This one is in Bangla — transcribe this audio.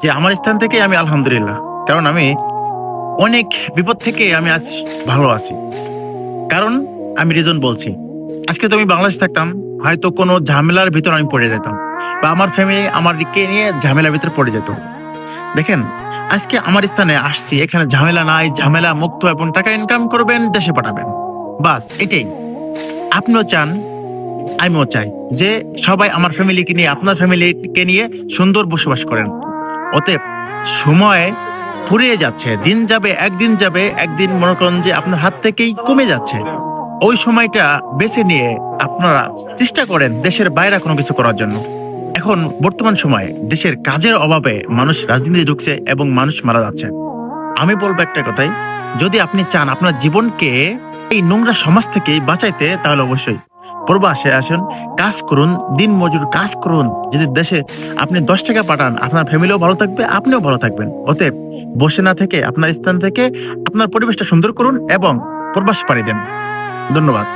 যে আমার স্থান থেকে আমি আলহামদুলিল্লাহ। কারণ আমি অনেক বিপদ থেকে আমি আজ ভালো আছি। কারণ আমি রিজন বলছি। আজকে তো আমি বাংলাদেশে থাকতাম, হয়তো কোনো ঝামেলার ভিতর আমি পড়ে যেতাম। বা আমার ফ্যামিলি আমারকে নিয়ে ঝামেলার ভিতরে পড়ে যেত। দেখেন, আজকে আমার স্থানে আসছি, এখানে ঝামেলা নাই, ঝামেলা মুক্ত এবং টাকা ইনকাম করবেন, দেশে পাঠাবেন। বাস এটাই। আপনিও চান, আমিও চাই যে সবাই আমার ফ্যামিলিকে নিয়ে, আপনার ফ্যামিলিকে নিয়ে সুন্দর বসবাস করেন। অতএব সময় ফুরিয়ে যাচ্ছে, দিন যাবে, একদিন যাবে, একদিন মনে করেন যে আপনার হাত থেকেই কমে যাচ্ছে। ওই সময়টা বেছে নিয়ে আপনারা চেষ্টা করেন দেশের বাইরে কোনো কিছু করার জন্য। এখন বর্তমান সময়ে দেশের কাজের অভাবে মানুষ রাজনীতিতে ঢুকছে এবং মানুষ মারা যাচ্ছে। আমি বলবো একটা কথাই, যদি আপনি চান আপনার জীবনকে এই নোংরা সমাজ থেকে বাঁচাইতে, তাহলে অবশ্যই প্রবাসে আসুন, কাজ করুন, দিন মজুর কাজ করুন। যদি দেশে আপনি 10 টাকা পাঠান, আপনার ফ্যামিলিও ভালো থাকবে, আপনিও ভালো থাকবেন। অতএব বসে না থেকে আপনার স্থান থেকে আপনার পরিবেশটা সুন্দর করুন এবং প্রবাস পাড়ি দেন। ধন্যবাদ।